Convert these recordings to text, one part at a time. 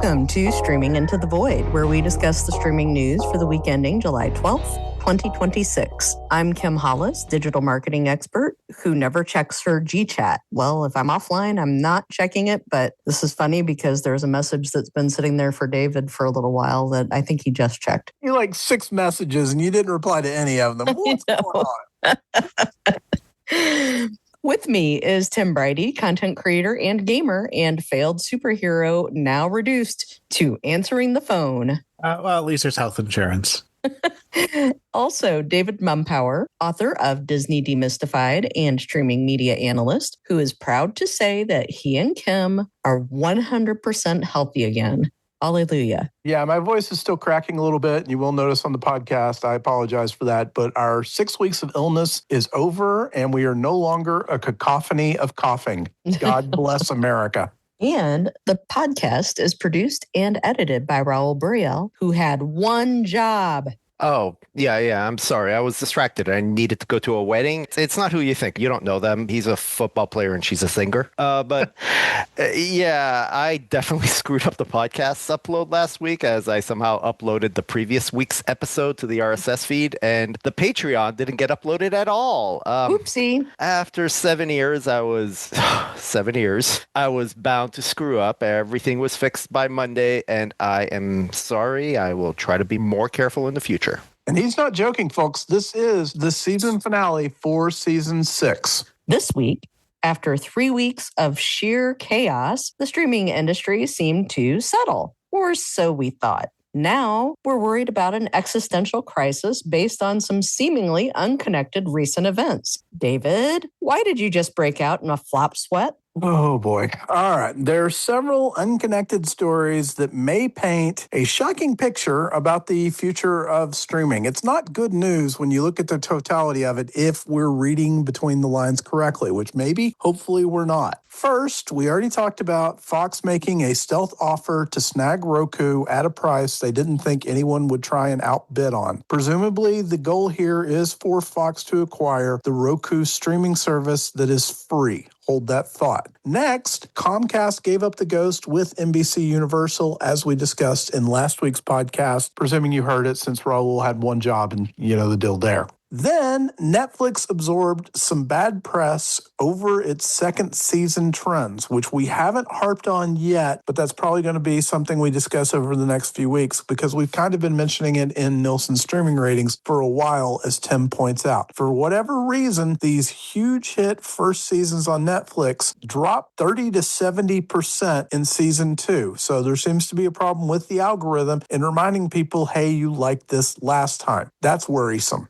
Welcome to Streaming Into the Void, where we discuss the streaming news for the week ending July 12th, 2026. I'm Kim Hollis, digital marketing expert who never checks her GChat. Well, if I'm offline, I'm not checking it, but this is funny because there's a message that's been sitting there for David for a little while that I think he just checked. You like 6 messages and you didn't reply to any of them. What's going on? With me is Tim Bridey, content creator and gamer and failed superhero, now reduced to answering the phone. Well, at least there's health insurance. Also, David Mumpower, author of Disney Demystified and streaming media analyst, who is proud to say that he and Kim are 100% healthy again. Hallelujah. Yeah, my voice is still cracking a little bit, and you will notice on the podcast, I apologize for that, but our 6 weeks of illness is over, and we are no longer a cacophony of coughing. God bless America. And the podcast is produced and edited by Raul Buriel, who had one job. Oh, yeah. I'm sorry. I was distracted. I needed to go to a wedding. It's not who you think. You don't know them. He's a football player and she's a singer. But yeah, I definitely screwed up the podcast upload last week as I somehow uploaded the previous week's episode to the RSS feed and the Patreon didn't get uploaded at all. Oopsie. After 7 years, I was bound to screw up. Everything was fixed by Monday and I am sorry. I will try to be more careful in the future. And he's not joking, folks. This is the season finale for season 6. This week, after 3 weeks of sheer chaos, the streaming industry seemed to settle, or so we thought. Now, we're worried about an existential crisis based on some seemingly unconnected recent events. David, why did you just break out in a flop sweat? Oh, boy. All right. There are several unconnected stories that may paint a shocking picture about the future of streaming. It's not good news when you look at the totality of it if we're reading between the lines correctly, which maybe, hopefully, we're not. First, we already talked about Fox making a stealth offer to snag Roku at a price they didn't think anyone would try and outbid on. Presumably, the goal here is for Fox to acquire the Roku streaming service that is free. Hold that thought. Next, Comcast gave up the ghost with NBC Universal, as we discussed in last week's podcast, presuming you heard it since Raul had one job and you know the deal there. Then Netflix absorbed some bad press over its second season trends, which we haven't harped on yet, but that's probably going to be something we discuss over the next few weeks because we've kind of been mentioning it in Nielsen streaming ratings for a while, as Tim points out. For whatever reason, these huge hit first seasons on Netflix dropped 30 to 70% in season 2. So there seems to be a problem with the algorithm in reminding people, hey, you liked this last time. That's worrisome.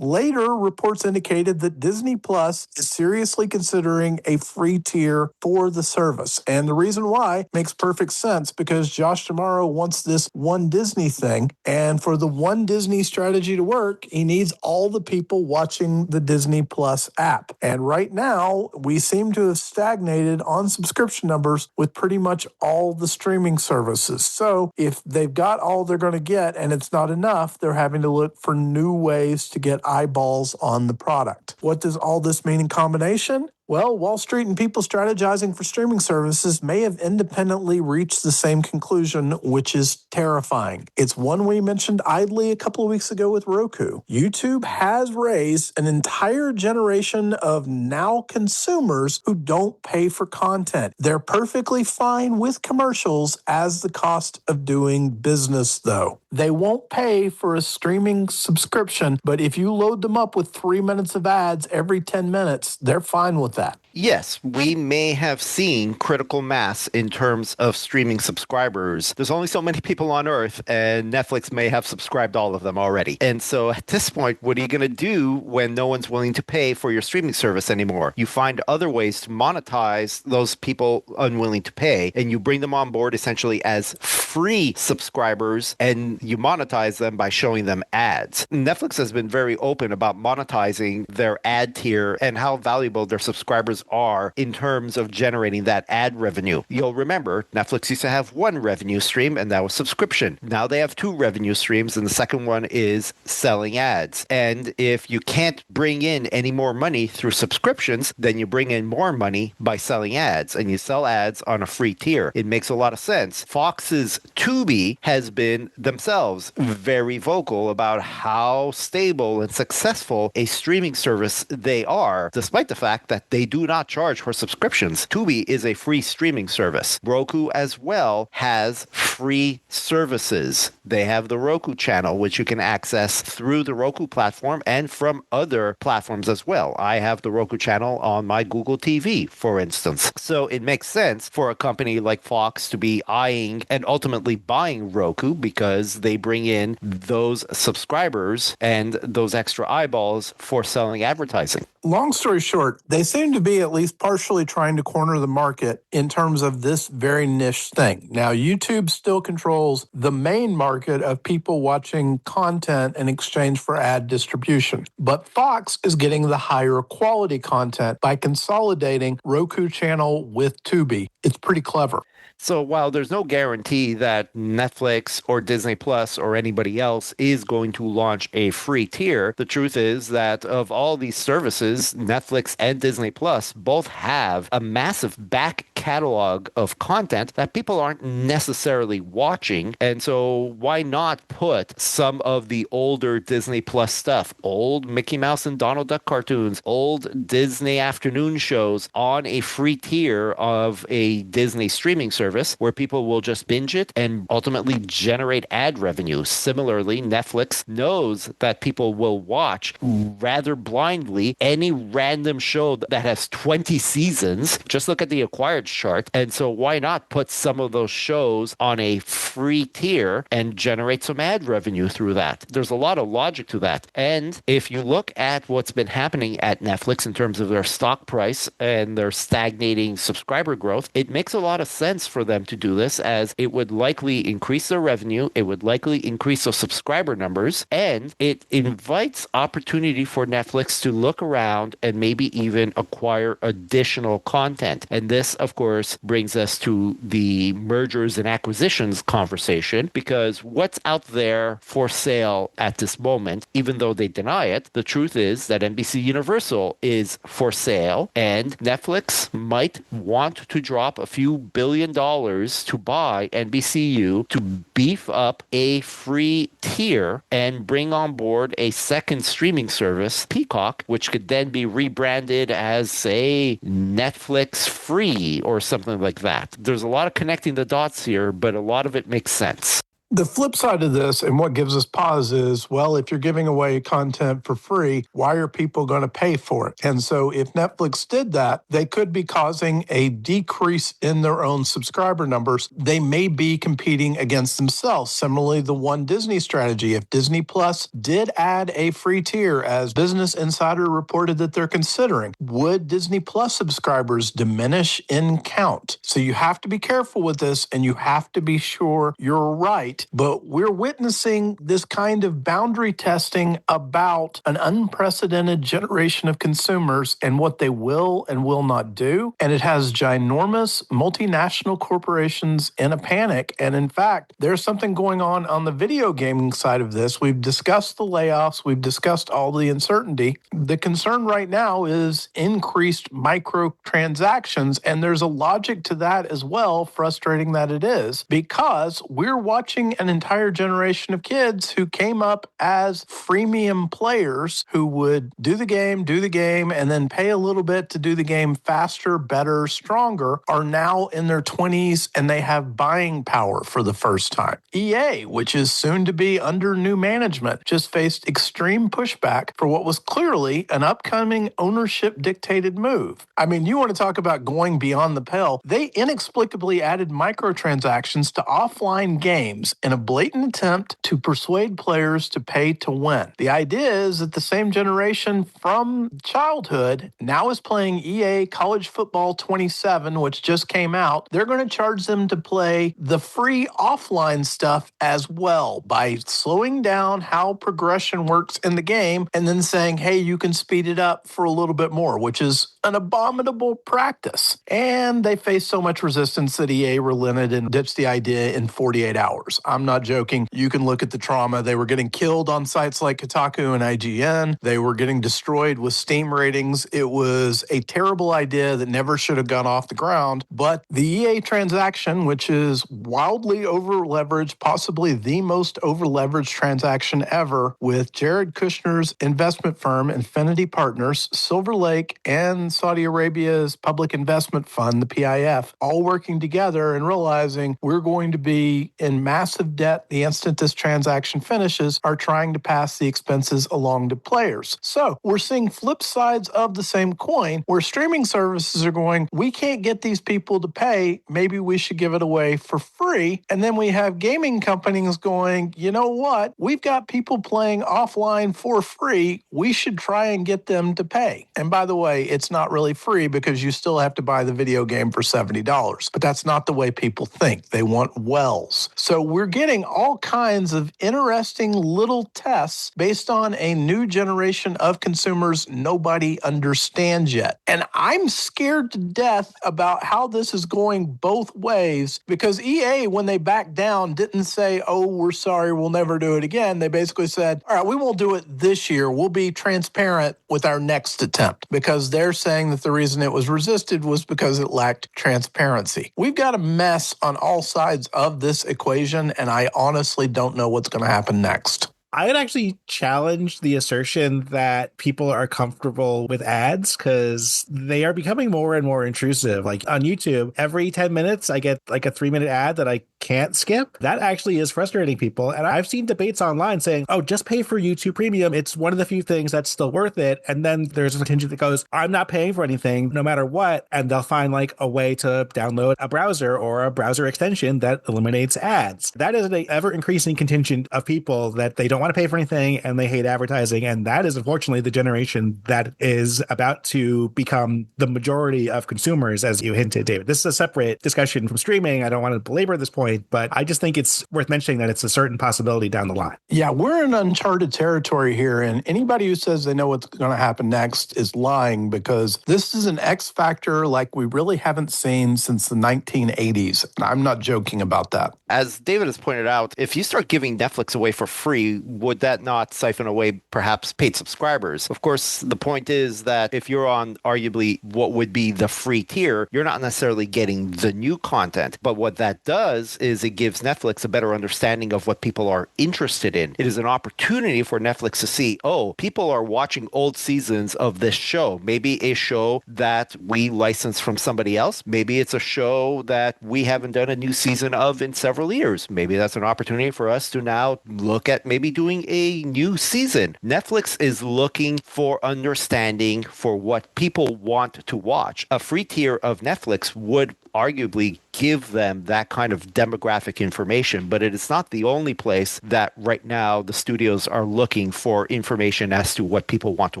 Later, reports indicated that Disney Plus is seriously considering a free tier for the service. And the reason why makes perfect sense because Josh D'Amaro wants this one Disney thing. And for the one Disney strategy to work, he needs all the people watching the Disney Plus app. And right now, we seem to have stagnated on subscription numbers with pretty much all the streaming services. So if they've got all they're going to get and it's not enough, they're having to look for new ways to get eyeballs on the product. What does all this mean in combination? Well, Wall Street and people strategizing for streaming services may have independently reached the same conclusion, which is terrifying. It's one we mentioned idly a couple of weeks ago with Roku. YouTube has raised an entire generation of now consumers who don't pay for content. They're perfectly fine with commercials as the cost of doing business, though. They won't pay for a streaming subscription, but if you load them up with 3 minutes of ads every 10 minutes, they're fine with that. Yes, we may have seen critical mass in terms of streaming subscribers. There's only so many people on Earth, and Netflix may have subscribed all of them already. And so at this point, what are you going to do when no one's willing to pay for your streaming service anymore? You find other ways to monetize those people unwilling to pay, and you bring them on board essentially as free subscribers, and you monetize them by showing them ads. Netflix has been very open about monetizing their ad tier and how valuable their subscribers subscribers are in terms of generating that ad revenue. You'll remember Netflix used to have one revenue stream, and that was subscription. Now they have two revenue streams, and the second one is selling ads. And if you can't bring in any more money through subscriptions, then you bring in more money by selling ads, and you sell ads on a free tier. It makes a lot of sense. Fox's Tubi has been themselves very vocal about how stable and successful a streaming service they are, despite the fact that they do not charge for subscriptions. Tubi is a free streaming service. Roku as well has free services. They have the Roku channel, which you can access through the Roku platform and from other platforms as well. I have the Roku channel on my Google TV, for instance. So it makes sense for a company like Fox to be eyeing and ultimately buying Roku because they bring in those subscribers and those extra eyeballs for selling advertising. Long story short, they seem to be at least partially trying to corner the market in terms of this very niche thing. Now, YouTube still controls the main market of people watching content in exchange for ad distribution. But Fox is getting the higher quality content by consolidating Roku channel with Tubi. It's pretty clever. So while there's no guarantee that Netflix or Disney Plus or anybody else is going to launch a free tier, the truth is that of all these services, Netflix and Disney Plus both have a massive back catalog of content that people aren't necessarily watching. And so why not put some of the older Disney Plus stuff, old Mickey Mouse and Donald Duck cartoons, old Disney afternoon shows on a free tier of a Disney streaming service where people will just binge it and ultimately generate ad revenue. Similarly, Netflix knows that people will watch rather blindly any random show that has 20 seasons. Just look at the acquired chart. And so why not put some of those shows on a free tier and generate some ad revenue through that? There's a lot of logic to that. And if you look at what's been happening at Netflix in terms of their stock price and their stagnating subscriber growth, it makes a lot of sense for them to do this, as it would likely increase their revenue, it would likely increase their subscriber numbers, and it invites opportunity for Netflix to look around and maybe even acquire additional content. And this, of course, brings us to the mergers and acquisitions conversation, because what's out there for sale at this moment, even though they deny it, the truth is that NBC Universal is for sale, and Netflix might want to drop a few $billion to buy NBCU to beef up a free tier and bring on board a second streaming service, Peacock, which could then be rebranded as, say, Netflix Free or something like that. There's a lot of connecting the dots here, but a lot of it makes sense. The flip side of this, and what gives us pause, is, well, if you're giving away content for free, why are people going to pay for it? And so if Netflix did that, they could be causing a decrease in their own subscriber numbers. They may be competing against themselves. Similarly, the One Disney strategy. If Disney Plus did add a free tier, as Business Insider reported that they're considering, would Disney Plus subscribers diminish in count? So you have to be careful with this, and you have to be sure you're right. But we're witnessing this kind of boundary testing about an unprecedented generation of consumers and what they will and will not do. And it has ginormous multinational corporations in a panic. And in fact, there's something going on the video gaming side of this. We've discussed the layoffs. We've discussed all the uncertainty. The concern right now is increased microtransactions. And there's a logic to that as well, frustrating that it is, because we're watching an entire generation of kids who came up as freemium players who would do the game, and then pay a little bit to do the game faster, better, stronger, are now in their 20s and they have buying power for the first time. EA, which is soon to be under new management, just faced extreme pushback for what was clearly an upcoming ownership-dictated move. I mean, you want to talk about going beyond the pale. They inexplicably added microtransactions to offline games in a blatant attempt to persuade players to pay to win. The idea is that the same generation from childhood now is playing EA College Football 27, which just came out. They're going to charge them to play the free offline stuff as well by slowing down how progression works in the game and then saying, hey, you can speed it up for a little bit more, which is an abominable practice. And they faced so much resistance that EA relented and ditched the idea in 48 hours. I'm not joking. You can look at the trauma. They were getting killed on sites like Kotaku and IGN. They were getting destroyed with Steam ratings. It was a terrible idea that never should have gone off the ground. But the EA transaction, which is wildly over-leveraged, possibly the most over-leveraged transaction ever, with Jared Kushner's investment firm, Infinity Partners, Silver Lake, and Saudi Arabia's public investment fund, the PIF, all working together and realizing we're going to be in massive debt the instant this transaction finishes, are trying to pass the expenses along to players. So we're seeing flip sides of the same coin where streaming services are going, we can't get these people to pay, maybe we should give it away for free. And then we have gaming companies going, you know what, we've got people playing offline for free, we should try and get them to pay. And by the way, it's not really free because you still have to buy the video game for $70. But that's not the way people think. They want wells. So we're getting all kinds of interesting little tests based on a new generation of consumers nobody understands yet. And I'm scared to death about how this is going both ways because EA, when they backed down, didn't say, oh, we're sorry, we'll never do it again. They basically said, all right, we won't do it this year. We'll be transparent with our next attempt because they're saying that the reason it was resisted was because it lacked transparency. We've got a mess on all sides of this equation, and I honestly don't know what's going to happen next. I'd actually challenge the assertion that people are comfortable with ads because they are becoming more and more intrusive. Like on YouTube, every 10 minutes, I get like a 3-minute ad that I can't skip. That actually is frustrating people. And I've seen debates online saying, oh, just pay for YouTube Premium. It's one of the few things that's still worth it. And then there's a contingent that goes, I'm not paying for anything no matter what. And they'll find like a way to download a browser or a browser extension that eliminates ads. That is an ever increasing contingent of people that they don't want to pay for anything and they hate advertising. And that is unfortunately the generation that is about to become the majority of consumers, as you hinted, David. This is a separate discussion from streaming. I don't want to belabor this point, but I just think it's worth mentioning that it's a certain possibility down the line. Yeah, we're in uncharted territory here. And anybody who says they know what's going to happen next is lying because this is an X factor like we really haven't seen since the 1980s. And I'm not joking about that. As David has pointed out, if you start giving Netflix away for free, would that not siphon away perhaps paid subscribers? Of course, the point is that if you're on arguably what would be the free tier, you're not necessarily getting the new content. But what that does is it gives Netflix a better understanding of what people are interested in. It is an opportunity for Netflix to see, oh, people are watching old seasons of this show. Maybe a show that we license from somebody else. Maybe it's a show that we haven't done a new season of in several years. Maybe that's an opportunity for us to now look at maybe doing a new season. Netflix is looking for understanding for what people want to watch. A free tier of Netflix would arguably give them that kind of demographic information, but it is not the only place that right now the studios are looking for information as to what people want to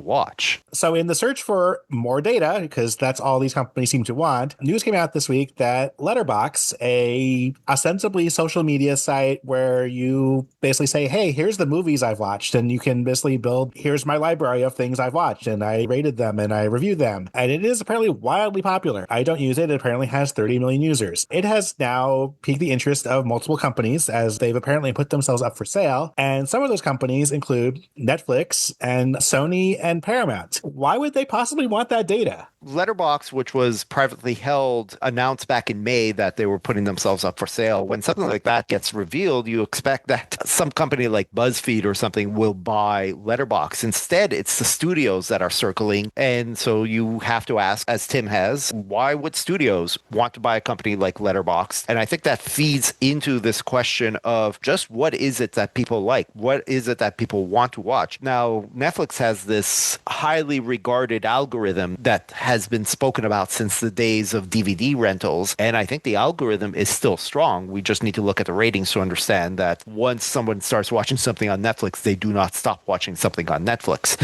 watch. So in the search for more data, because that's all these companies seem to want, news came out this week that Letterboxd, a ostensibly social media site where you basically say, hey, here's the movies I've watched, and you can basically build, here's my library of things I've watched, and I rated them and I reviewed them. And it is apparently wildly popular. I don't use it. It apparently has 30 million users. It has now piqued the interest of multiple companies as they've apparently put themselves up for sale. And some of those companies include Netflix and Sony and Paramount. Why would they possibly want that data? Letterboxd, which was privately held, announced back in May that they were putting themselves up for sale. When something like that gets revealed, you expect that some company like BuzzFeed or something will buy Letterboxd. Instead, it's the studios that are circling. And so you have to ask, as Tim has, why would studios want to buy a company like Letterboxd? And I think that feeds into this question of just what is it that people like? What is it that people want to watch? Now, Netflix has this highly regarded algorithm that has been spoken about since the days of DVD rentals. And I think the algorithm is still strong. We just need to look at the ratings to understand that once someone starts watching something on Netflix, they do not stop watching something on Netflix.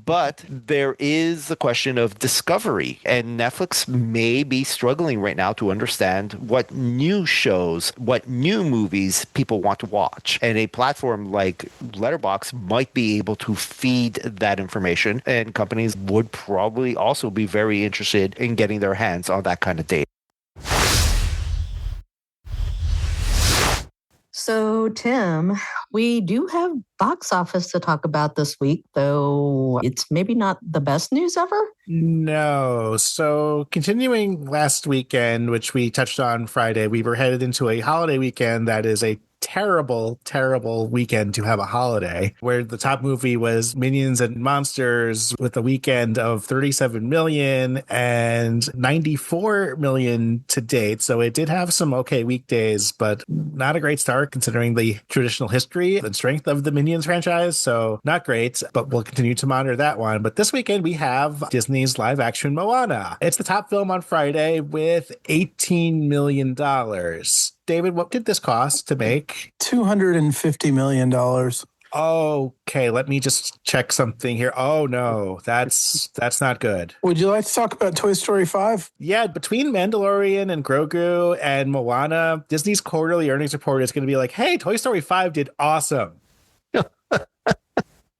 But there is the question of discovery. And Netflix may be struggling right now to understand understand what new shows, what new movies people want to watch. And a platform like Letterboxd might be able to feed that information, and companies would probably also be very interested in getting their hands on that kind of data. So, Tim, we do have box office to talk about this week, though it's maybe not the best news ever. No. So continuing last weekend, which we touched on Friday, we were headed into a holiday weekend that is a terrible weekend to have a holiday, where the top movie was Minions and Monsters with a weekend of 37 million and 94 million to date. So it did have some okay weekdays, but not a great start considering the traditional history and strength of the Minions franchise. So not great, but we'll continue to monitor that one. But this weekend we have Disney's live action Moana. It's the top film on Friday with $18 million. David, what did this cost to make? $250 million. Okay, let me just check something here. Oh no, that's not good. Would you like to talk about Toy Story 5? Yeah, between Mandalorian and Grogu and Moana, Disney's quarterly earnings report is going to be like, hey, Toy Story 5 did awesome.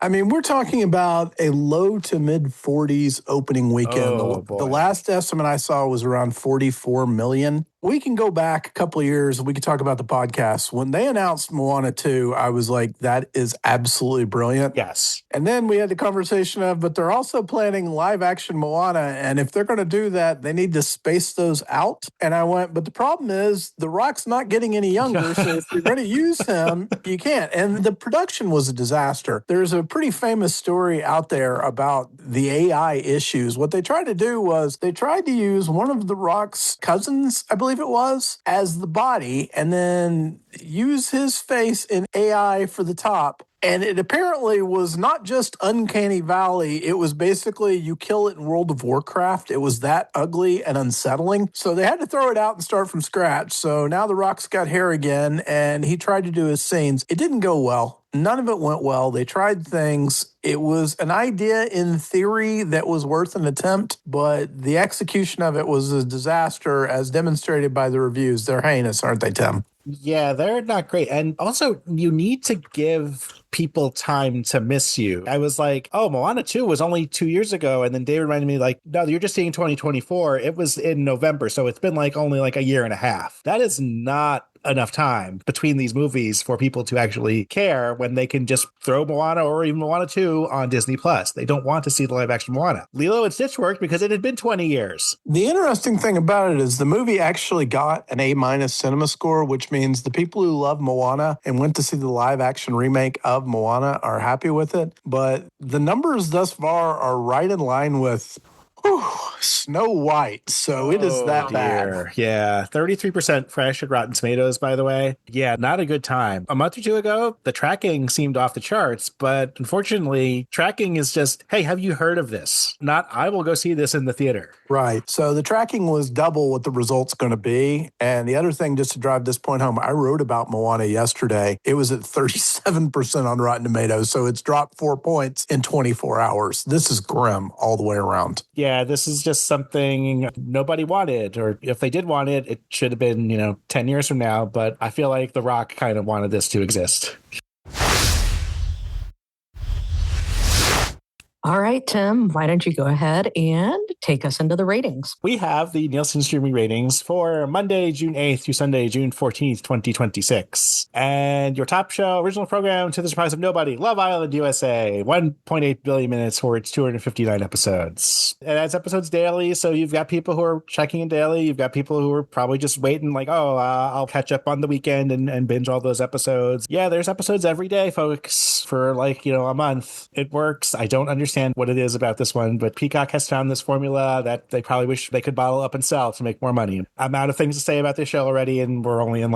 I mean, we're talking about a low to mid 40s opening weekend. Oh, the last estimate I saw was around 44 million. We can go back a couple of years. We could talk about the podcast. When they announced Moana 2, I was like, that is absolutely brilliant. Yes. And then we had the conversation of, but they're also planning live action Moana. And if they're going to do that, they need to space those out. And I went, but the problem is The Rock's not getting any younger. So if you're going to use him, you can't. And the production was a disaster. There's a pretty famous story out there about the AI issues. What they tried to do was they tried to use one of The Rock's cousins, I believe it was, as the body, and then use his face in AI for the top. And it apparently was not just Uncanny Valley. It was basically you kill it in World of Warcraft. It was that ugly and unsettling. So they had to throw it out and start from scratch. So now The Rock's got hair again, and he tried to do his scenes. It didn't go well. None of it went well. They tried things. It was an idea in theory that was worth an attempt, but the execution of it was a disaster as demonstrated by the reviews. They're heinous, aren't they, Tim? Yeah, they're not great. And also, you need to give people time to miss you. I was like, oh, Moana 2 was only 2 years ago. And then David reminded me, like, no, you're just seeing 2024. It was in November. So it's been like only like a year and a half. That is not enough time between these movies for people to actually care when they can just throw Moana or even Moana 2 on Disney Plus. They don't want to see the live action Moana. Lilo and Stitch worked because it had been 20 years. The interesting thing about it is the movie actually got an A- cinema score, which means the people who love Moana and went to see the live action remake of Moana are happy with it. But the numbers thus far are right in line with Snow White. So it is that bad. Yeah. 33% fresh at Rotten Tomatoes, by the way. Yeah, not a good time. A month or two ago, the tracking seemed off the charts, but unfortunately, tracking is just, hey, have you heard of this? Not, I will go see this in the theater. Right. So the tracking was double what the result's going to be. And the other thing, just to drive this point home, I wrote about Moana yesterday. It was at 37% on Rotten Tomatoes. So it's dropped 4 points in 24 hours. This is grim all the way around. Yeah, this is just something nobody wanted, or if they did want it, it should have been, 10 years from now. But I feel like The Rock kind of wanted this to exist. All right, Tim, why don't you go ahead and take us into the ratings? We have the Nielsen streaming ratings for Monday, June 8th through Sunday, June 14th, 2026. And your top show, original program, To the Surprise of Nobody, Love Island USA, 1.8 billion minutes for its 259 episodes. It adds episodes daily, so you've got people who are checking in daily. You've got people who are probably just waiting like, I'll catch up on the weekend and binge all those episodes. Yeah, there's episodes every day, folks, for a month. It works. I don't understand what it is about this one, but Peacock has found this formula that they probably wish they could bottle up and sell to make more money. I'm out of things to say about this show already, and we're only in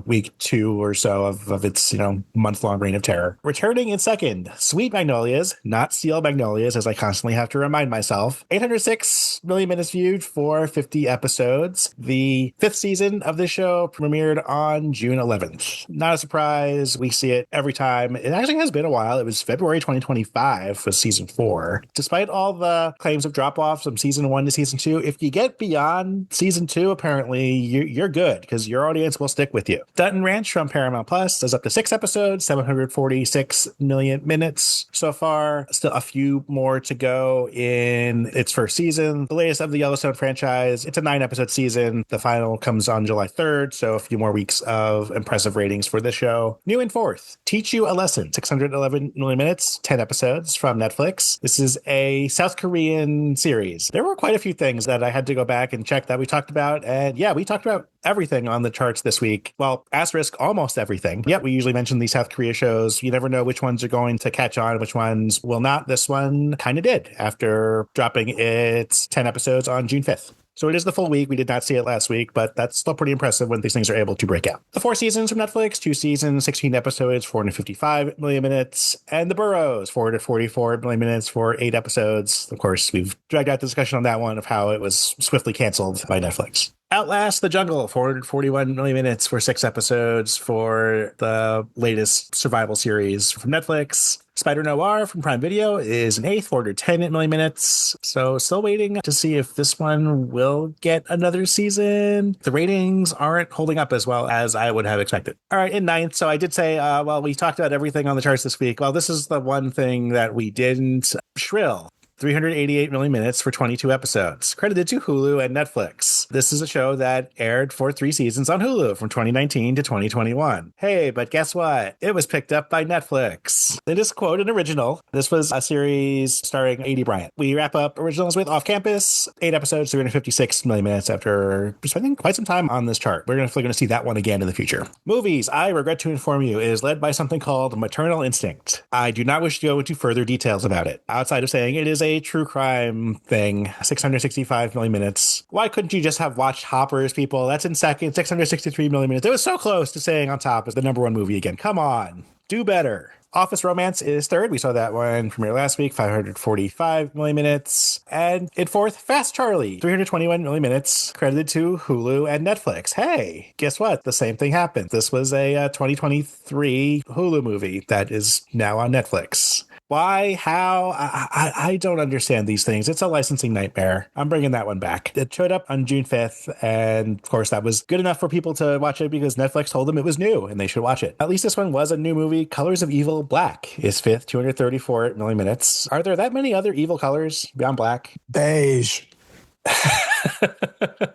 week 2 or so of its month-long reign of terror. Returning in second, Sweet Magnolias, not Steel Magnolias, as I constantly have to remind myself. 806 million minutes viewed for 50 episodes. The 5th season of this show premiered on June 11th. Not a surprise. We see it every time. It actually has been a while. It was February 2025 was season 4. 4. Despite all the claims of drop-offs from season 1 to season 2, if you get beyond season 2, apparently you're good because your audience will stick with you. Dutton Ranch from Paramount Plus does up to 6 episodes, 746 million minutes so far. Still a few more to go in its first season. The latest of the Yellowstone franchise, it's a 9-episode season. The final comes on July 3rd, so a few more weeks of impressive ratings for this show. New in 4th, Teach You a Lesson, 611 million minutes, 10 episodes from Netflix. This is a South Korean series. There were quite a few things that I had to go back and check that we talked about. And yeah, we talked about everything on the charts this week. Well, asterisk, almost everything. Yeah, we usually mention these South Korea shows. You never know which ones are going to catch on, which ones will not. This one kind of did after dropping its 10 episodes on June 5th. So it is the full week. We did not see it last week, but that's still pretty impressive when these things are able to break out. The 4 seasons from Netflix, 2 seasons, 16 episodes, 455 million minutes. And The Burrows, 444 million minutes for 8 episodes. Of course, we've dragged out the discussion on that one of how it was swiftly canceled by Netflix. Outlast the Jungle, 441 million minutes for 6 episodes for the latest survival series from Netflix. Spider Noir from Prime Video is an 8th, 410 million minutes. So still waiting to see if this one will get another season. The ratings aren't holding up as well as I would have expected. All right, in 9th. So I did say, well, we talked about everything on the charts this week. Well, this is the one thing that we didn't. Shrill. 388 million minutes for 22 episodes, credited to Hulu and Netflix. This is a show that aired for 3 seasons on Hulu from 2019 to 2021. Hey, but guess what? It was picked up by Netflix. It is, quote, an original. This was a series starring A.D. Bryant. We wrap up originals with Off Campus, 8 episodes, 356 million minutes after spending quite some time on this chart. We're definitely going to see that one again in the future. Movies, I regret to inform you, is led by something called Maternal Instinct. I do not wish to go into further details about it, outside of saying it is a true crime thing, 665 million minutes. Why couldn't you just have watched Hoppers, people? That's in second, 663 million minutes. It was so close to saying on top as the number 1 movie again. Come on, do better. Office Romance is 3rd. We saw that one premiere last week, 545 million minutes. And in 4th, Fast Charlie, 321 million minutes, credited to Hulu and Netflix. Hey, guess what? The same thing happened. This was a 2023 Hulu movie that is now on Netflix. Why? How? I don't understand these things. It's a licensing nightmare. I'm bringing that one back. It showed up on June 5th, and of course, that was good enough for people to watch it because Netflix told them it was new and they should watch it. At least this one was a new movie. Colors of Evil Black is 5th, 234 million minutes. Are there that many other evil colors beyond black? Beige.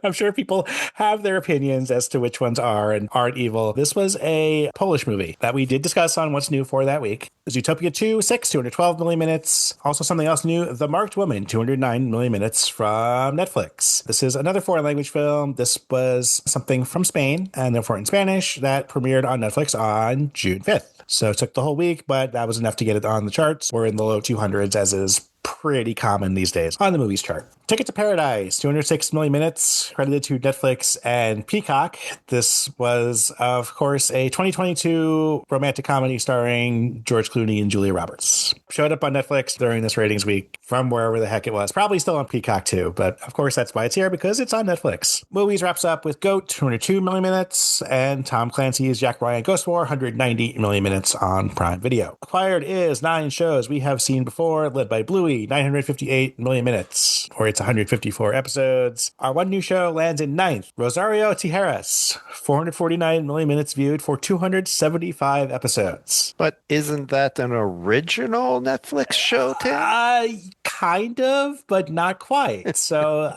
I'm sure people have their opinions as to which ones are and aren't evil. This was a Polish movie that we did discuss on What's New for that week. Zootopia 2, 212 million minutes. Also something else new, The Marked Woman, 209 million minutes from Netflix. This is another foreign language film. This was something from Spain and therefore in Spanish that premiered on Netflix on June 5th. So it took the whole week, but that was enough to get it on the charts. We're in the low 200s, as is pretty common these days on the movies chart. Ticket to Paradise, 206 million minutes, credited to Netflix and Peacock. This was, of course, a 2022 romantic comedy starring George Clooney and Julia Roberts. Showed up on Netflix during this ratings week from wherever the heck it was. Probably still on Peacock too, but of course that's why it's here, because it's on Netflix. Movies wraps up with Goat, 202 million minutes, and Tom Clancy's Jack Ryan Ghost War, 190 million minutes on Prime Video. Acquired is 9 shows we have seen before, led by Bluey, 958 million minutes, or it's 154 episodes. Our one new show lands in 9th, Rosario Tijeras, 449 million minutes viewed for 275 episodes. But isn't that an original Netflix show, Tim? Kind of, but not quite. So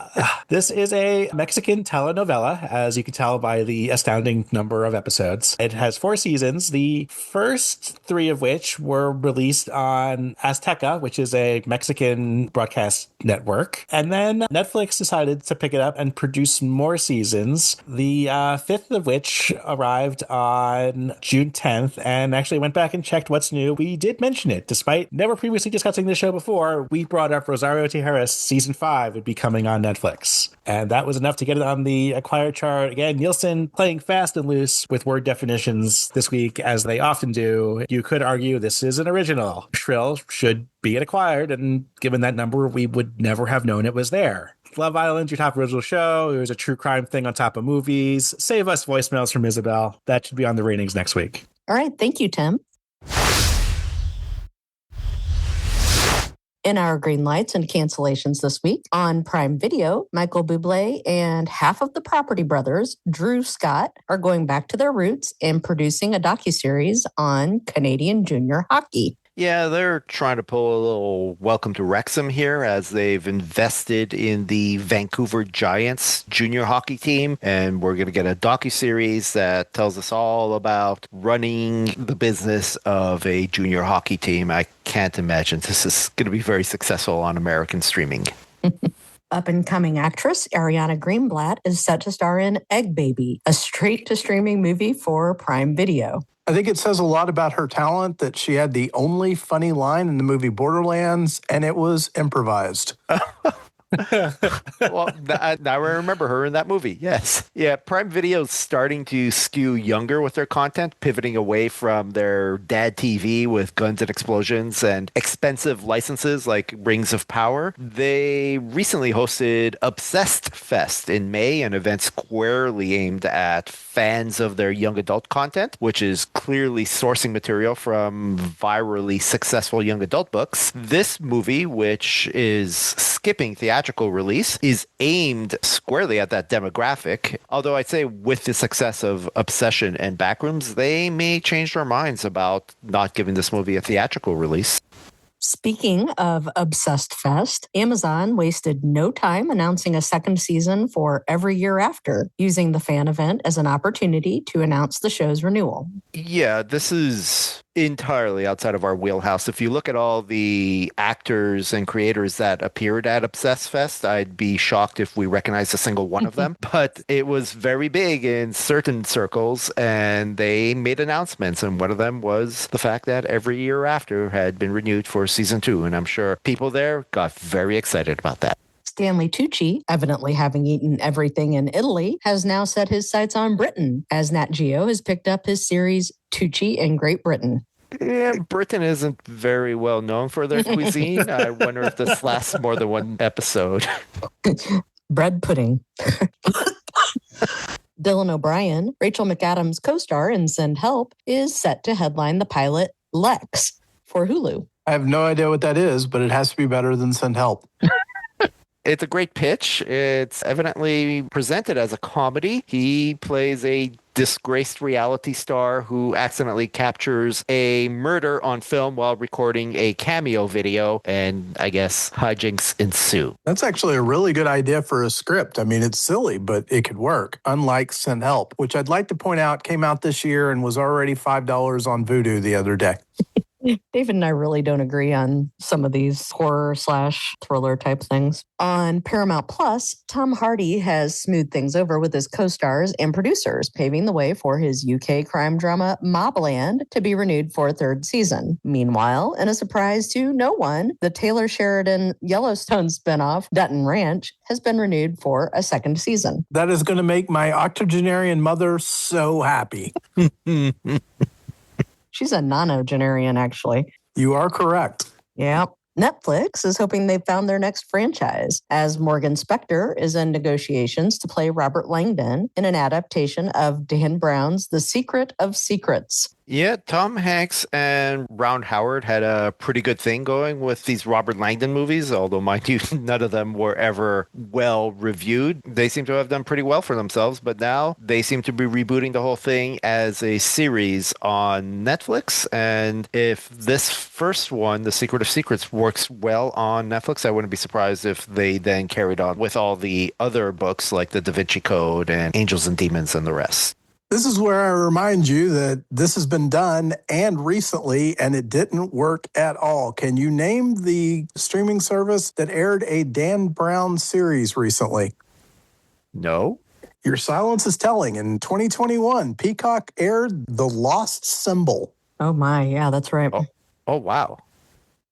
this is a Mexican telenovela, as you can tell by the astounding number of episodes. It has 4 seasons, the first 3 of which were released on Azteca, which is a Mexican broadcast network. And then Netflix decided to pick it up and produce more seasons, the 5th of which arrived on June 10th, and actually went back and checked what's new. We did mention it. Despite never previously discussing the show before, we brought up Rosario Tijeras season 5 would be coming on Netflix. And that was enough to get it on the acquired chart. Again, Nielsen playing fast and loose with word definitions this week, as they often do. You could argue this is an original. Shrill should be an acquired, and given that number, we would never have known it was there. Love Island, your top original show. It was a true crime thing on top of movies. Save us voicemails from Isabel. That should be on the ratings next week. All right. Thank you, Tim. In our green lights and cancellations this week, on Prime Video, Michael Bublé and half of the Property Brothers, Drew Scott, are going back to their roots and producing a docuseries on Canadian junior hockey. Yeah, they're trying to pull a little welcome to Wrexham here as they've invested in the Vancouver Giants junior hockey team. And we're going to get a docuseries that tells us all about running the business of a junior hockey team. I can't imagine this is going to be very successful on American streaming. Up-and-coming actress Ariana Greenblatt is set to star in Egg Baby, a straight-to-streaming movie for Prime Video. I think it says a lot about her talent that she had the only funny line in the movie Borderlands, and it was improvised. Well, now I remember her in that movie. Yes. Yeah, Prime Video is starting to skew younger with their content, pivoting away from their dad TV with guns and explosions and expensive licenses like Rings of Power. They recently hosted Obsessed Fest in May, an event squarely aimed at fans of their young adult content, which is clearly sourcing material from virally successful young adult books. This movie, which is skipping theatrical release, is aimed squarely at that demographic. Although I'd say with the success of Obsession and Backrooms, they may change their minds about not giving this movie a theatrical release. Speaking of Obsessed Fest, Amazon wasted no time announcing a second season for Every Year After, using the fan event as an opportunity to announce the show's renewal. Yeah, this is entirely outside of our wheelhouse. If you look at all the actors and creators that appeared at Obsessed Fest, I'd be shocked if we recognized a single one of them. But it was very big in certain circles, and they made announcements. And one of them was the fact that Every Year After had been renewed for season 2. And I'm sure people there got very excited about that. Stanley Tucci, evidently having eaten everything in Italy, has now set his sights on Britain, as Nat Geo has picked up his series Tucci in Great Britain. Yeah, Britain isn't very well known for their cuisine. I wonder if this lasts more than one episode. Bread pudding. Dylan O'Brien, Rachel McAdams' co-star in Send Help, is set to headline the pilot Lex for Hulu. I have no idea what that is, but it has to be better than Send Help. It's a great pitch. It's evidently presented as a comedy. He plays a disgraced reality star who accidentally captures a murder on film while recording a cameo video, and I guess hijinks ensue. That's actually a really good idea for a script. I mean, it's silly, but it could work, unlike Send Help, which I'd like to point out came out this year and was already $5 on Vudu the other day. David and I really don't agree on some of these horror/thriller type things. On Paramount Plus, Tom Hardy has smoothed things over with his co-stars and producers, paving the way for his UK crime drama Mobland to be renewed for a third season. Meanwhile, in a surprise to no one, the Taylor Sheridan Yellowstone spinoff, Dutton Ranch, has been renewed for a second season. That is going to make my octogenarian mother so happy. She's a nonagenarian, actually. You are correct. Yeah. Netflix is hoping they've found their next franchise, as Morgan Spector is in negotiations to play Robert Langdon in an adaptation of Dan Brown's The Secret of Secrets. Yeah, Tom Hanks and Ron Howard had a pretty good thing going with these Robert Langdon movies, although mind you, none of them were ever well reviewed. They seem to have done pretty well for themselves, but now they seem to be rebooting the whole thing as a series on Netflix. And if this first one, The Secret of Secrets, works well on Netflix, I wouldn't be surprised if they then carried on with all the other books like The Da Vinci Code and Angels and Demons and the rest. This is where I remind you that this has been done and recently, and it didn't work at all. Can you name the streaming service that aired a Dan Brown series recently? No. Your silence is telling. In 2021, Peacock aired The Lost Symbol. Oh my, yeah, that's right. Oh wow.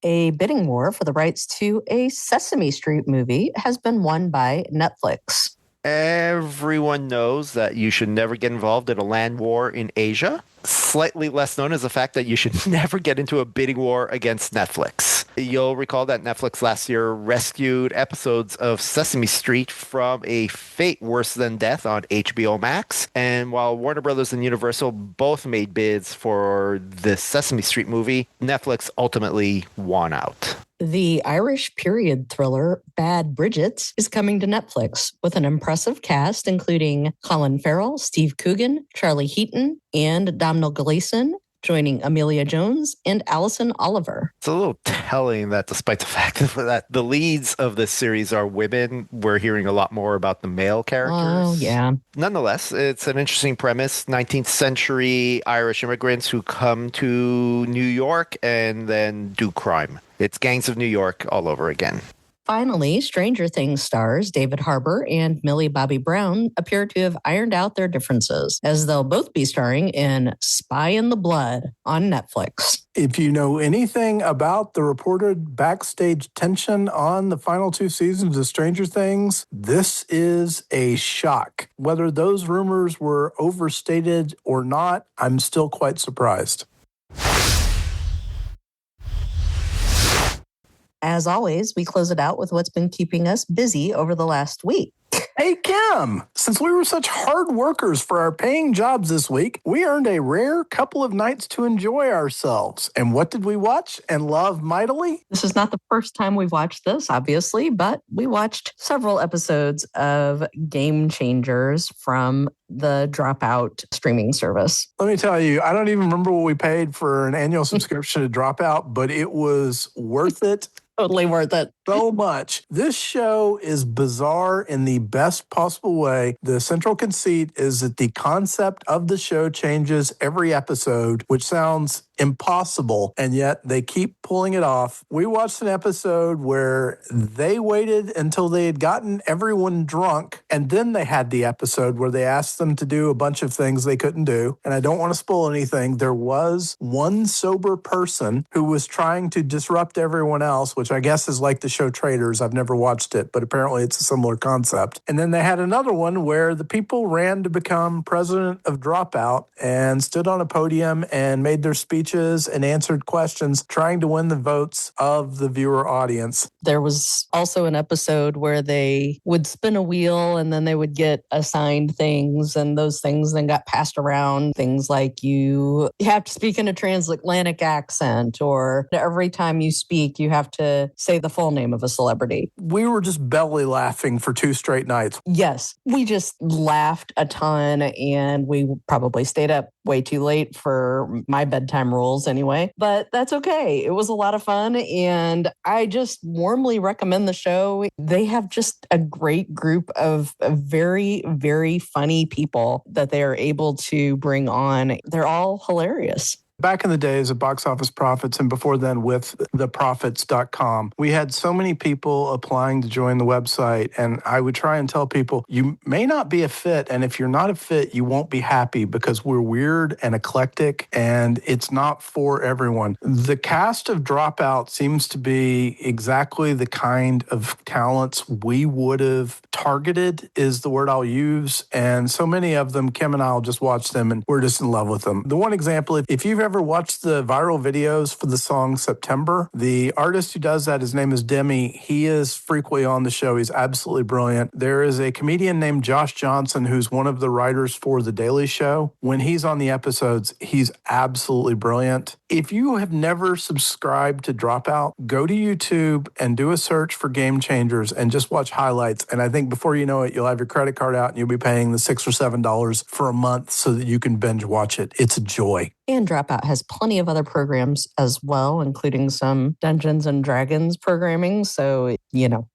A bidding war for the rights to a Sesame Street movie has been won by Netflix. Everyone knows that you should never get involved in a land war in Asia. Slightly less known is the fact that you should never get into a bidding war against Netflix. You'll recall that Netflix last year rescued episodes of Sesame Street from a fate worse than death on HBO Max. And while Warner Brothers and Universal both made bids for the Sesame Street movie, Netflix ultimately won out. The Irish period thriller Bad Bridget is coming to Netflix with an impressive cast including Colin Farrell, Steve Coogan, Charlie Heaton, and Domhnall Gleeson, joining Amelia Jones and Alison Oliver. It's a little telling that despite the fact that the leads of this series are women, we're hearing a lot more about the male characters. Oh, yeah. Nonetheless, it's an interesting premise. 19th century Irish immigrants who come to New York and then do crime. It's Gangs of New York all over again. Finally, Stranger Things stars David Harbour and Millie Bobby Brown appear to have ironed out their differences, as they'll both be starring in Spy in the Blood on Netflix. If you know anything about the reported backstage tension on the final 2 seasons of Stranger Things, this is a shock. Whether those rumors were overstated or not, I'm still quite surprised. As always, we close it out with what's been keeping us busy over the last week. Hey, Kim, since we were such hard workers for our paying jobs this week, we earned a rare couple of nights to enjoy ourselves. And what did we watch and love mightily? This is not the first time we've watched this, obviously, but we watched several episodes of Game Changers from the Dropout streaming service. Let me tell you, I don't even remember what we paid for an annual subscription to Dropout, but it was worth it. Totally worth it. So much. This show is bizarre in the best possible way. The central conceit is that the concept of the show changes every episode, which sounds impossible, and yet they keep pulling it off. We watched an episode where they waited until they had gotten everyone drunk, and then they had the episode where they asked them to do a bunch of things they couldn't do. And I don't want to spoil anything. There was one sober person who was trying to disrupt everyone else, which I guess is like the show Traitors. I've never watched it, but apparently it's a similar concept. And then they had another one where the people ran to become president of Dropout and stood on a podium and made their speeches and answered questions, trying to win the votes of the viewer audience. There was also an episode where they would spin a wheel and then they would get assigned things, and those things then got passed around. Things like you have to speak in a transatlantic accent, or every time you speak, you have to say the full name of a celebrity. We were just belly laughing for 2 straight nights. Yes, we just laughed a ton, and we probably stayed up way too late for my bedtime rules anyway, but that's okay. It was a lot of fun, and I just warmly recommend the show. They have just a great group of very, very funny people that they are able to bring on. They're all hilarious. Back in the days of Box Office Profits and before then with theprofits.com, we had so many people applying to join the website, and I would try and tell people, you may not be a fit, and if you're not a fit, you won't be happy because we're weird and eclectic, and it's not for everyone. The cast of Dropout seems to be exactly the kind of talents we would have targeted, is the word I'll use, and so many of them, Kim and I will just watch them, and we're just in love with them. The one example, if you've ever watched the viral videos for the song September, the artist who does that, his name is Demi. He is frequently on the show. He's absolutely brilliant. There is a comedian named Josh Johnson who's one of the writers for The Daily Show. When he's on the episodes, he's absolutely brilliant. If you have never subscribed to Dropout, go to YouTube and do a search for Game Changers and just watch highlights. And I think before you know it, you'll have your credit card out and you'll be paying the $6 or $7 for a month so that you can binge watch it. It's a joy. And Dropout has plenty of other programs as well, including some Dungeons and Dragons programming. So,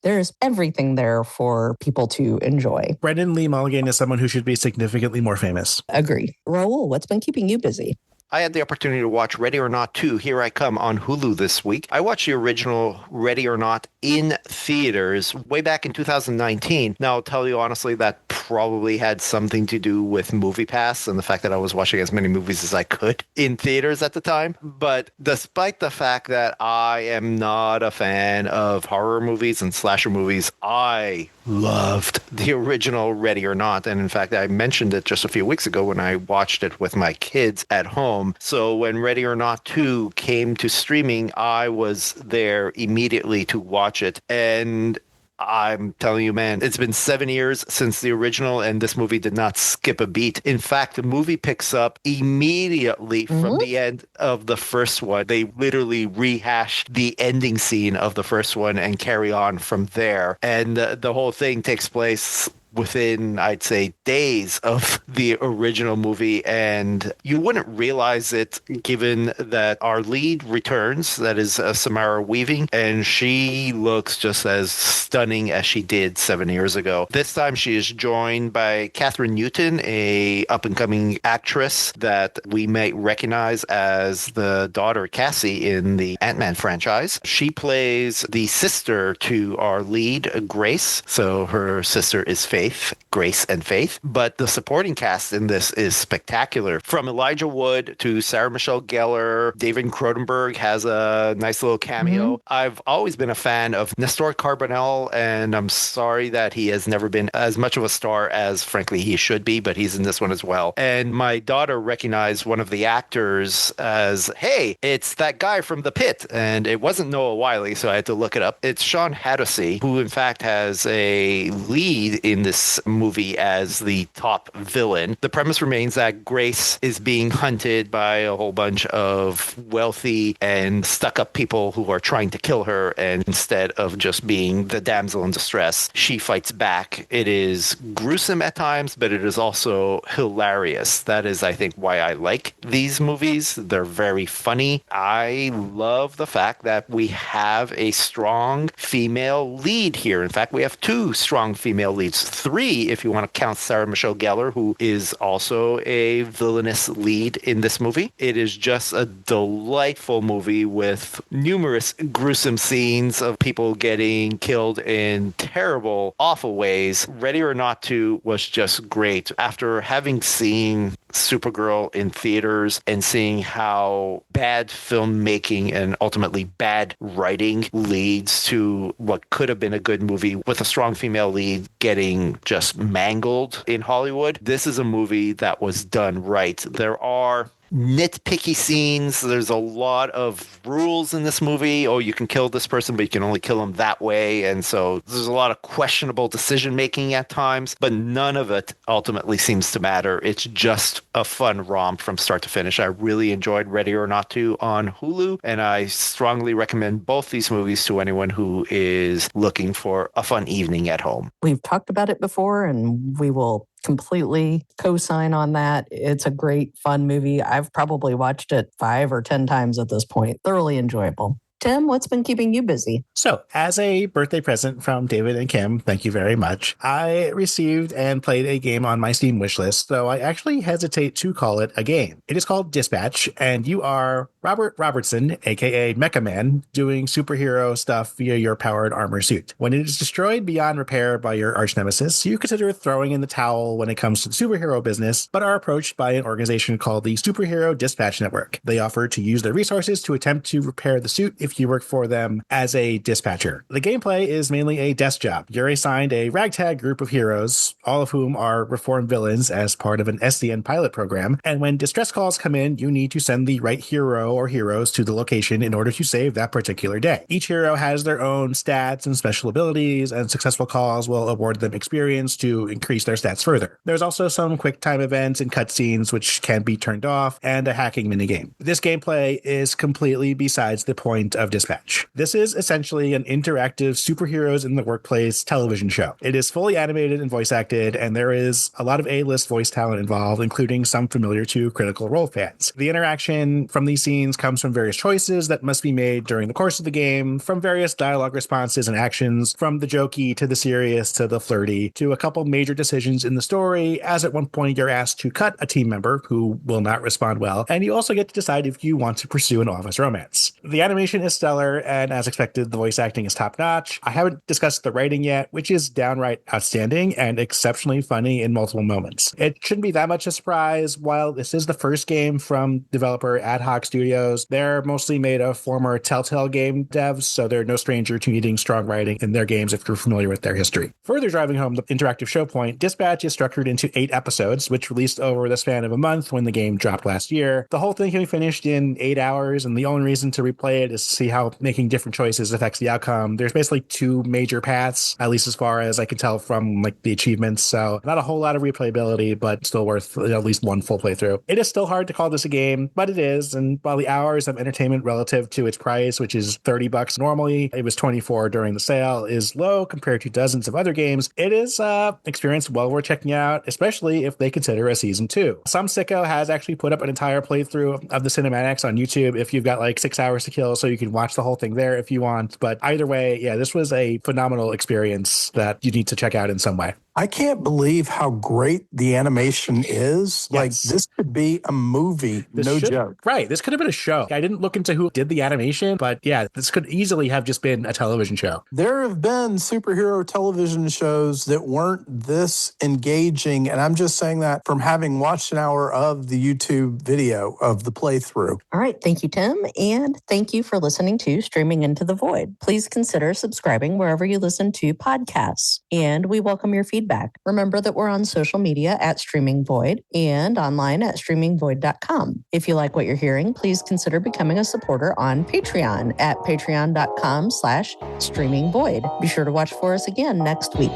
there's everything there for people to enjoy. Brendan Lee Mulligan is someone who should be significantly more famous. Agree. Raul, what's been keeping you busy? I had the opportunity to watch Ready or Not 2, Here I Come, on Hulu this week. I watched the original Ready or Not in theaters way back in 2019. Now, I'll tell you honestly, that probably had something to do with MoviePass and the fact that I was watching as many movies as I could in theaters at the time. But despite the fact that I am not a fan of horror movies and slasher movies, I loved the original Ready or Not. And in fact, I mentioned it just a few weeks ago when I watched it with my kids at home. So when Ready or Not 2 came to streaming, I was there immediately to watch it. And I'm telling you, man, it's been 7 years since the original, and this movie did not skip a beat. In fact, the movie picks up immediately from the end of the first one. They literally rehash the ending scene of the first one and carry on from there. And the whole thing takes place within, I'd say, days of the original movie. And you wouldn't realize it given that our lead returns, that is Samara Weaving, and she looks just as stunning as she did 7 years ago. This time she is joined by Catherine Newton, a up-and-coming actress that we might recognize as the daughter Cassie in the Ant-Man franchise. She plays the sister to our lead, Grace. So her sister is Faith. Grace and Faith. But the supporting cast in this is spectacular. From Elijah Wood to Sarah Michelle Gellar, David Cronenberg has a nice little cameo. I've always been a fan of Nestor Carbonell, and I'm sorry that he has never been as much of a star as, frankly, he should be, but he's in this one as well. And my daughter recognized one of the actors as, hey, it's that guy from The Pit. And it wasn't Noah Wiley, so I had to look it up. It's Sean Hattersley, who in fact has a lead in this movie as the top villain. The premise remains that Grace is being hunted by a whole bunch of wealthy and stuck-up people who are trying to kill her, and instead of just being the damsel in distress, she fights back. It is gruesome at times, but it is also hilarious. That is, I think, why I like these movies. They're very funny. I love the fact that we have a strong female lead here. In fact, we have two strong female leads. Three, if you want to count Sarah Michelle Gellar, who is also a villainous lead in this movie. It is just a delightful movie with numerous gruesome scenes of people getting killed in terrible, awful ways. Ready or Not To was just great. After having seen Supergirl in theaters and seeing how bad filmmaking and ultimately bad writing leads to what could have been a good movie with a strong female lead getting just mangled in Hollywood, this is a movie that was done right. There are nitpicky scenes. There's a lot of rules in this movie. Oh, you can kill this person, but you can only kill them that way. And so there's a lot of questionable decision making at times, but none of it ultimately seems to matter. It's just a fun romp from start to finish. I really enjoyed Ready or Not To on Hulu, and I strongly recommend both these movies to anyone who is looking for a fun evening at home. We've talked about it before, and we will completely co-sign on that. It's a great, fun movie. I've probably watched it 5 or 10 times at this point. Thoroughly enjoyable. Tim, what's been keeping you busy? So, as a birthday present from David and Kim, thank you very much, I received and played a game on my Steam wishlist, though I actually hesitate to call it a game. It is called Dispatch, and you are Robert Robertson, aka Mecha Man, doing superhero stuff via your powered armor suit. When it is destroyed beyond repair by your arch nemesis, you consider throwing in the towel when it comes to the superhero business, but are approached by an organization called the Superhero Dispatch Network. They offer to use their resources to attempt to repair the suit if you work for them as a dispatcher. The gameplay is mainly a desk job. You're assigned a ragtag group of heroes, all of whom are reformed villains as part of an SDN pilot program, and when distress calls come in, you need to send the right hero or heroes to the location in order to save that particular day. Each hero has their own stats and special abilities, and successful calls will award them experience to increase their stats further. There's also some quick time events and cutscenes which can be turned off, and a hacking minigame. This gameplay is completely besides the point of Dispatch. This is essentially an interactive superheroes in the workplace television show. It is fully animated and voice acted, and there is a lot of A-list voice talent involved, including some familiar to Critical Role fans. The interaction from these scenes comes from various choices that must be made during the course of the game, from various dialogue responses and actions, from the jokey to the serious to the flirty, to a couple major decisions in the story, as at one point you're asked to cut a team member who will not respond well, and you also get to decide if you want to pursue an office romance. The animation is stellar, and as expected, the voice acting is top-notch. I haven't discussed the writing yet, which is downright outstanding and exceptionally funny in multiple moments. It shouldn't be that much a surprise. While this is the first game from developer Ad Hoc Studio, Studios. They're mostly made of former Telltale game devs, so they're no stranger to needing strong writing in their games if you're familiar with their history. Further driving home the interactive show point, Dispatch is structured into 8 episodes, which released over the span of a month when the game dropped last year. The whole thing can be finished in 8 hours, and the only reason to replay it is to see how making different choices affects the outcome. There's basically 2 major paths, at least as far as I can tell from like the achievements, so not a whole lot of replayability, but still worth at least one full playthrough. It is still hard to call this a game, but it is, and while the hours of entertainment relative to its price, which is $30 normally, it was $24 during the sale, is low compared to dozens of other games, it is experience well worth checking out, especially if they consider a season 2. Some sicko has actually put up an entire playthrough of the cinematics on YouTube if you've got like 6 hours to kill, so you can watch the whole thing there if you want. But either way, yeah, this was a phenomenal experience that you need to check out in some way. I can't believe how great the animation is. Yes. Like, this could be a movie, joke. Right. This could have been a show. I didn't look into who did the animation, but yeah, this could easily have just been a television show. There have been superhero television shows that weren't this engaging, and I'm just saying that from having watched an hour of the YouTube video of the playthrough. All right. Thank you, Tim. And thank you for listening to Streaming Into the Void. Please consider subscribing wherever you listen to podcasts. And we welcome your feedback. Remember that we're on social media at Streaming Void and online at streamingvoid.com. If you like what you're hearing, please consider becoming a supporter on Patreon at patreon.com/streamingvoid. Be sure to watch for us again next week.